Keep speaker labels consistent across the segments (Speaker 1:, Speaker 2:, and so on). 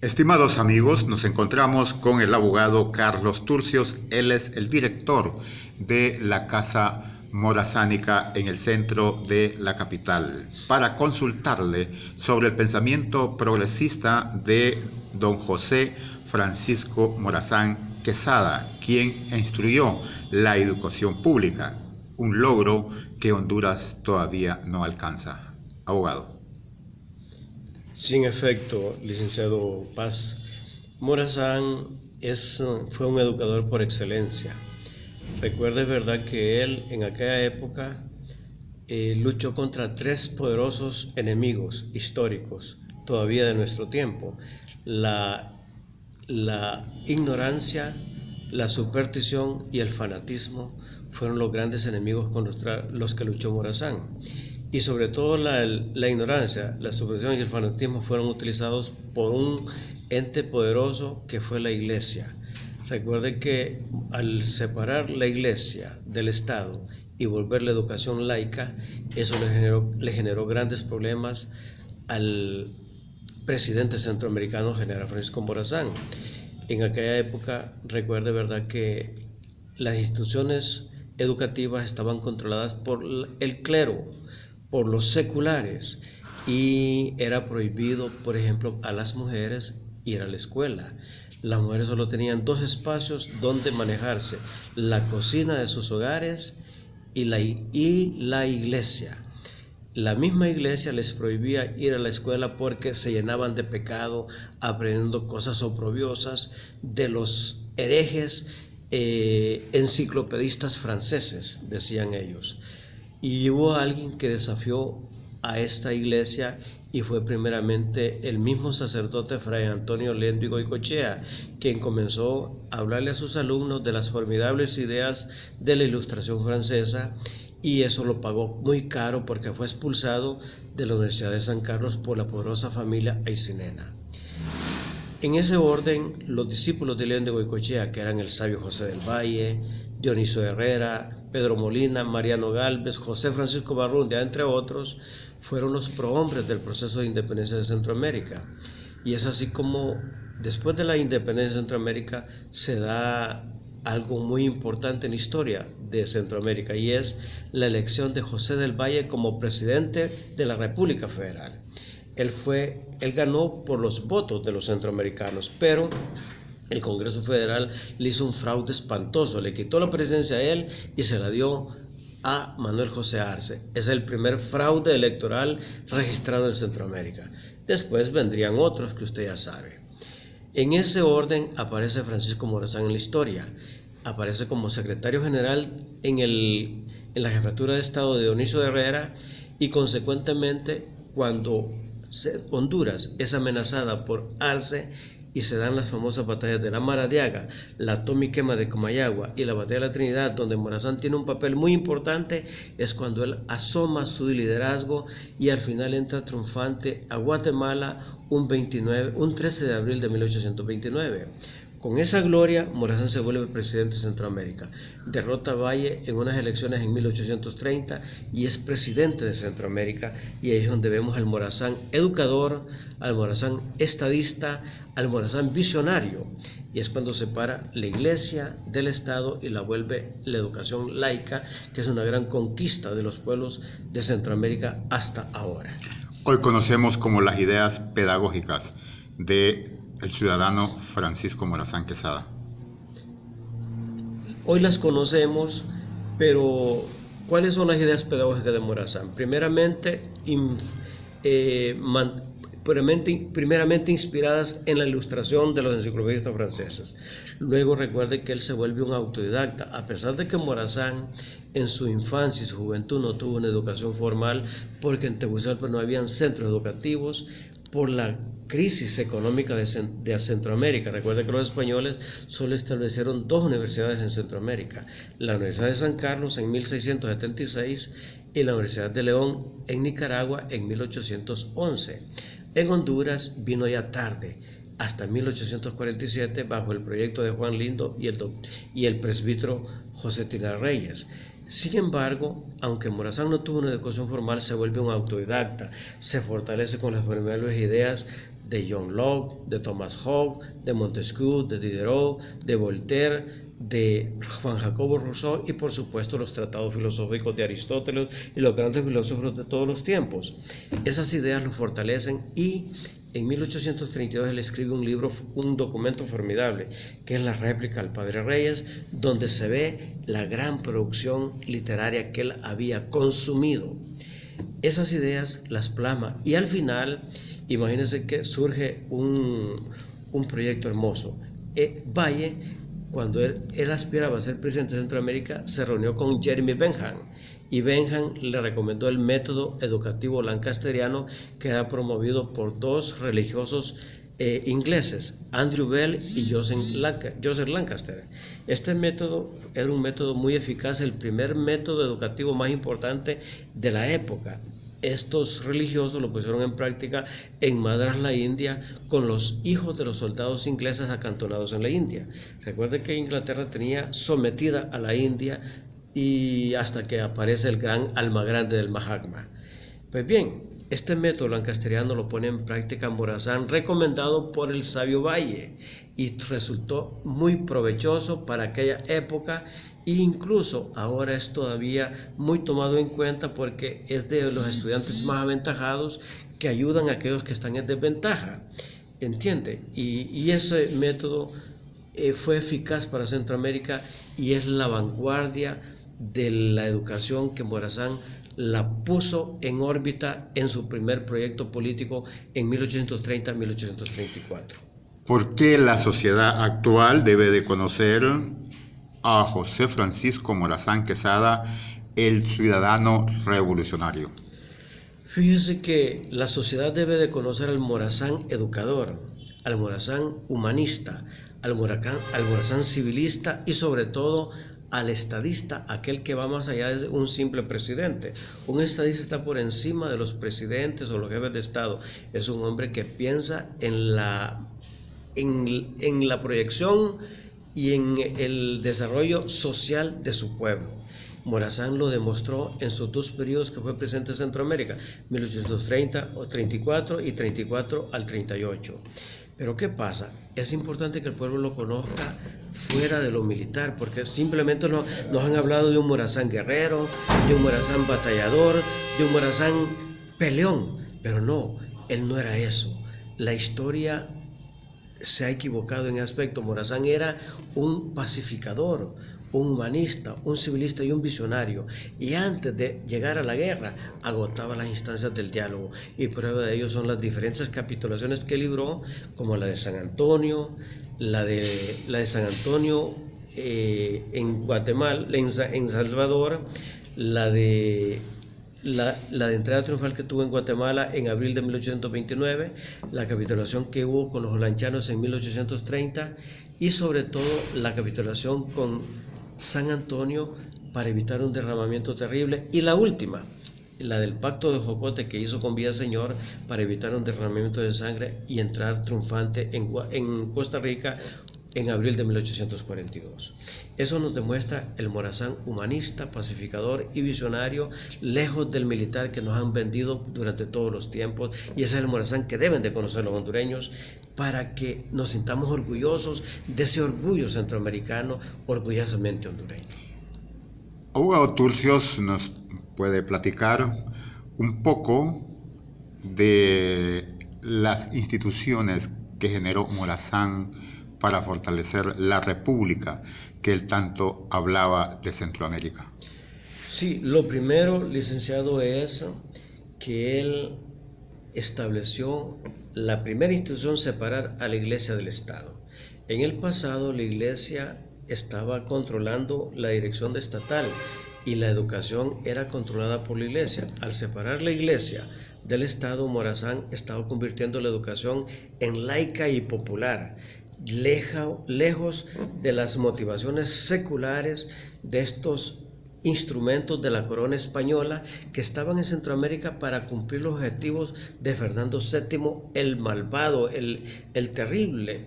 Speaker 1: Estimados amigos, nos encontramos con el abogado Carlos Turcios. Él es el director de la Casa Morazánica en el centro de la capital, para consultarle sobre el pensamiento progresista de don José Francisco Morazán Quesada, quien instruyó la educación pública, un logro que Honduras todavía no alcanza. Abogado.
Speaker 2: Sí, en efecto, licenciado Paz, Morazán fue un educador por excelencia. Recuerde, verdad, que él en aquella época luchó contra tres poderosos enemigos históricos todavía de nuestro tiempo: la ignorancia, la superstición y el fanatismo fueron los grandes enemigos contra los que luchó Morazán. Y sobre todo la ignorancia, la superstición y el fanatismo fueron utilizados por un ente poderoso que fue la Iglesia. Recuerden que al separar la Iglesia del Estado y volver la educación laica, eso le generó grandes problemas al presidente centroamericano, general Francisco Morazán. En aquella época, recuerde, verdad, que las instituciones educativas estaban controladas por el clero, por los seculares, y era prohibido, por ejemplo, a las mujeres ir a la escuela. Las mujeres solo tenían dos espacios donde manejarse: la cocina de sus hogares y la iglesia. La misma iglesia les prohibía ir a la escuela porque se llenaban de pecado, aprendiendo cosas oprobiosas de los herejes enciclopedistas franceses, decían ellos. Y hubo alguien que desafió a esta iglesia, y fue primeramente el mismo sacerdote Fray Antonio Lendo y Goicoechea, quien comenzó a hablarle a sus alumnos de las formidables ideas de la Ilustración francesa, y eso lo pagó muy caro porque fue expulsado de la Universidad de San Carlos por la poderosa familia Aycinena. En ese orden, los discípulos de León de Goicoechea, que eran el sabio José del Valle, Dionisio Herrera, Pedro Molina, Mariano Gálvez, José Francisco Barrundia, entre otros, fueron los prohombres del proceso de independencia de Centroamérica. Y es así como después de la independencia de Centroamérica se da algo muy importante en la historia de Centroamérica, y es la elección de José del Valle como presidente de la República Federal. Él ganó por los votos de los centroamericanos, pero el Congreso Federal le hizo un fraude espantoso, le quitó la presidencia a él y se la dio a Manuel José Arce. Es el primer fraude electoral registrado en Centroamérica. Después vendrían otros que usted ya sabe. En ese orden aparece Francisco Morazán en la historia. Aparece como secretario general en la jefatura de Estado de Dionisio Herrera, y consecuentemente cuando Honduras es amenazada por Arce y se dan las famosas batallas de la Maradiaga, la toma y quema de Comayagua y la batalla de la Trinidad, donde Morazán tiene un papel muy importante, es cuando él asoma su liderazgo y al final entra triunfante a Guatemala un 13 de abril de 1829. Con esa gloria, Morazán se vuelve presidente de Centroamérica, derrota a Valle en unas elecciones en 1830 y es presidente de Centroamérica, y ahí es donde vemos al Morazán educador, al Morazán estadista, al Morazán visionario, y es cuando separa la iglesia del Estado y la vuelve la educación laica, que es una gran conquista de los pueblos de Centroamérica hasta ahora.
Speaker 1: Hoy conocemos como las ideas pedagógicas de el ciudadano Francisco Morazán Quesada.
Speaker 2: Hoy las conocemos, pero ¿cuáles son las ideas pedagógicas de Morazán? Primeramente inspiradas en la ilustración de los enciclopedistas franceses. Luego recuerde que él se vuelve un autodidacta, a pesar de que Morazán en su infancia y su juventud no tuvo una educación formal, porque en Tegucigalpa no habían centros educativos por la crisis económica de Centroamérica. Recuerde que los españoles solo establecieron dos universidades en Centroamérica: la Universidad de San Carlos en 1676 y la Universidad de León en Nicaragua en 1811. En Honduras vino ya tarde, hasta 1847, bajo el proyecto de Juan Lindo y el presbítero José Tina Reyes. Sin embargo, aunque Morazán no tuvo una educación formal, se vuelve un autodidacta, se fortalece con las primeras ideas de John Locke, de Thomas Hobbes, de Montesquieu, de Diderot, de Voltaire, de Juan Jacobo Rousseau y por supuesto los tratados filosóficos de Aristóteles y los grandes filósofos de todos los tiempos. Esas ideas lo fortalecen y en 1832 él escribe un libro, un documento formidable, que es la réplica al Padre Reyes, donde se ve la gran producción literaria que él había consumido. Esas ideas las plasma y al final, imagínense que surge un proyecto hermoso. Valle, cuando él aspiraba a ser presidente de Centroamérica, se reunió con Jeremy Bentham y Bentham le recomendó el método educativo lancasteriano que era promovido por dos religiosos ingleses, Andrew Bell y Joseph Lancaster. Este método era un método muy eficaz, el primer método educativo más importante de la época. Estos religiosos lo pusieron en práctica en Madras, la India, con los hijos de los soldados ingleses acantonados en la India. Recuerden que Inglaterra tenía sometida a la India y hasta que aparece el gran alma grande del Mahatma. Pues bien, este método lancasteriano lo pone en práctica Morazán, recomendado por el sabio Valle, y resultó muy provechoso para aquella época e incluso ahora es todavía muy tomado en cuenta porque es de los estudiantes más aventajados que ayudan a aquellos que están en desventaja, ¿entiende? Y ese método fue eficaz para Centroamérica y es la vanguardia de la educación que Morazán la puso en órbita en su primer proyecto político en 1830-1834.
Speaker 1: ¿Por qué la sociedad actual debe de conocer a José Francisco Morazán Quesada, el ciudadano revolucionario?
Speaker 2: Fíjese que la sociedad debe de conocer al Morazán educador, al Morazán humanista, al Morazán civilista y sobre todo al estadista, aquel que va más allá de un simple presidente. Un estadista está por encima de los presidentes o los jefes de Estado. Es un hombre que piensa en la proyección y en el desarrollo social de su pueblo. Morazán lo demostró en sus dos periodos que fue presidente de Centroamérica, 1830 o 34 y 34 al 38. Pero ¿qué pasa? Es importante que el pueblo lo conozca fuera de lo militar, porque simplemente nos han hablado de un Morazán guerrero, de un Morazán batallador, de un Morazán peleón, pero no, él no era eso. La historia se ha equivocado en ese aspecto. Morazán era un pacificador, un humanista, un civilista y un visionario, y antes de llegar a la guerra agotaba las instancias del diálogo, y prueba de ello son las diferentes capitulaciones que libró, como la de San Antonio, la de San Antonio en Guatemala, en Salvador, la de entrada triunfal que tuvo en Guatemala en abril de 1829, la capitulación que hubo con los holanchanos en 1830 y sobre todo la capitulación con San Antonio para evitar un derramamiento terrible, y la última, la del pacto de Jocote que hizo con Villaseñor para evitar un derramamiento de sangre y entrar triunfante en Costa Rica en abril de 1842. Eso nos demuestra el Morazán humanista, pacificador y visionario, lejos del militar que nos han vendido durante todos los tiempos, y ese es el Morazán que deben de conocer los hondureños para que nos sintamos orgullosos de ese orgullo centroamericano, orgullosamente hondureño.
Speaker 1: Abogado Turcios, ¿nos puede platicar un poco de las instituciones que generó Morazán para fortalecer la república que él tanto hablaba de Centroamérica?
Speaker 2: Sí, lo primero, licenciado, es que él estableció la primera institución, separar a la iglesia del Estado. En el pasado la iglesia estaba controlando la dirección estatal y la educación era controlada por la iglesia. Al separar la iglesia del Estado, Morazán estaba convirtiendo la educación en laica y popular, lejos de las motivaciones seculares de estos instrumentos de la corona española que estaban en Centroamérica para cumplir los objetivos de Fernando VII, el malvado, el terrible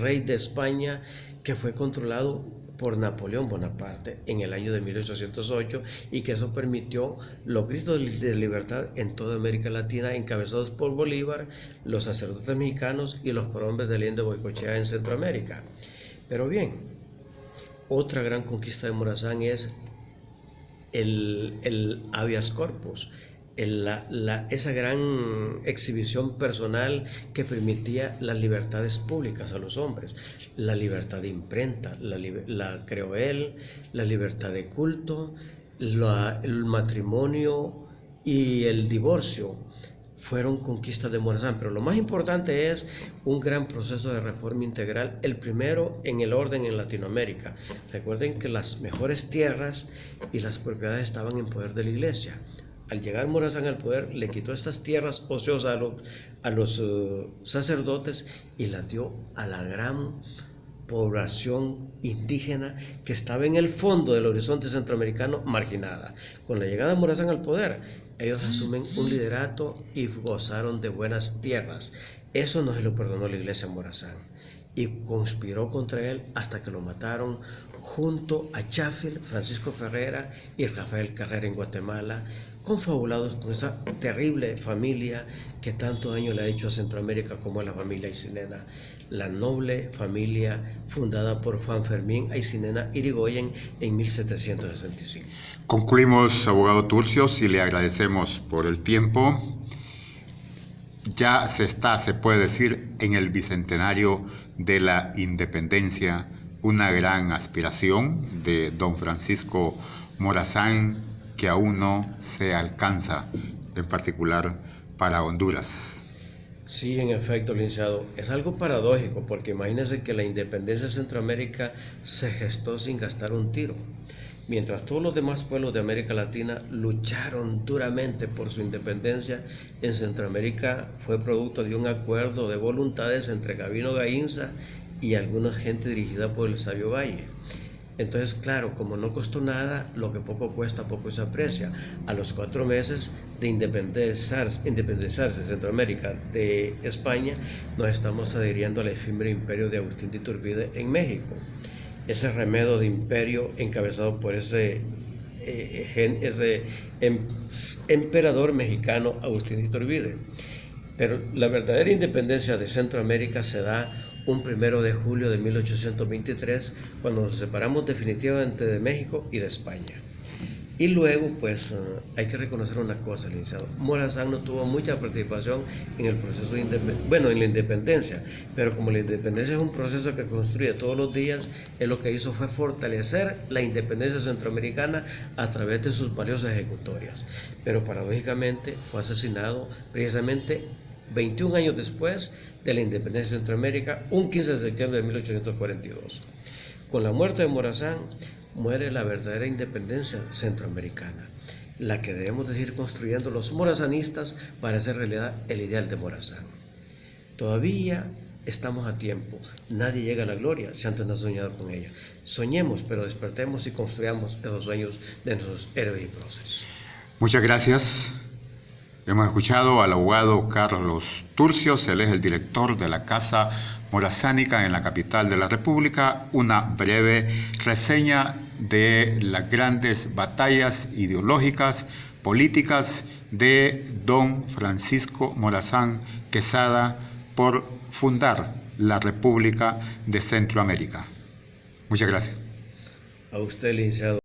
Speaker 2: rey de España, que fue controlado por Napoleón Bonaparte en el año de 1808 y que eso permitió los gritos de libertad en toda América Latina encabezados por Bolívar, los sacerdotes mexicanos y los prohombres de Allende Goicoechea en Centroamérica. Pero bien, otra gran conquista de Morazán es el habeas corpus, esa gran exhibición personal que permitía las libertades públicas a los hombres, la libertad de imprenta, creo él, la libertad de culto, el matrimonio y el divorcio. Fueron conquistas de Morazán, pero lo más importante es un gran proceso de reforma integral, el primero en el orden en Latinoamérica. Recuerden que las mejores tierras y las propiedades estaban en poder de la iglesia. Al llegar Morazán al poder, le quitó estas tierras ociosas a los sacerdotes y las dio a la gran población indígena que estaba en el fondo del horizonte centroamericano marginada. Con la llegada de Morazán al poder, ellos asumen un liderato y gozaron de buenas tierras. Eso no se lo perdonó la iglesia a Morazán y conspiró contra él hasta que lo mataron junto a Chafil, Francisco Ferrera y Rafael Carrera en Guatemala, confabulados con esa terrible familia que tanto daño le ha hecho a Centroamérica como a la familia Aycinena, la noble familia fundada por Juan Fermín Aycinena Irigoyen en 1765.
Speaker 1: Concluimos, abogado Turcios, y le agradecemos por el tiempo. Ya se puede decir, en el bicentenario de la independencia, una gran aspiración de don Francisco Morazán que aún no se alcanza, en particular para Honduras.
Speaker 2: Sí, en efecto, licenciado. Es algo paradójico porque imagínense que la independencia de Centroamérica se gestó sin gastar un tiro. Mientras todos los demás pueblos de América Latina lucharon duramente por su independencia, en Centroamérica fue producto de un acuerdo de voluntades entre Gabino Gainza y alguna gente dirigida por el sabio Valle. Entonces, claro, como no costó nada, lo que poco cuesta, poco se aprecia. A los 4 meses de independizarse Centroamérica de España, nos estamos adhiriendo al efímero imperio de Agustín de Iturbide en México. Ese remedo de imperio encabezado por ese emperador mexicano Agustín de Iturbide. Pero la verdadera independencia de Centroamérica se da un 1 de julio de 1823, cuando nos separamos definitivamente de México y de España. Y luego, pues, hay que reconocer una cosa, licenciado. Morazán no tuvo mucha participación en el proceso de en la independencia, pero como la independencia es un proceso que construye todos los días, él lo que hizo fue fortalecer la independencia centroamericana a través de sus valiosas ejecutorias. Pero paradójicamente fue asesinado precisamente 21 años después de la independencia de Centroamérica, un 15 de septiembre de 1842. Con la muerte de Morazán, muere la verdadera independencia centroamericana, la que debemos de seguir construyendo los morazanistas para hacer realidad el ideal de Morazán. Todavía estamos a tiempo, nadie llega a la gloria si antes no ha soñado con ella. Soñemos, pero despertemos y construyamos esos sueños de nuestros héroes y próceres.
Speaker 1: Muchas gracias. Hemos escuchado al abogado Carlos Turcios, él es el director de la Casa Morazánica en la capital de la República, una breve reseña de las grandes batallas ideológicas, políticas de don Francisco Morazán Quesada por fundar la República de Centroamérica. Muchas gracias.
Speaker 2: A usted, licenciado.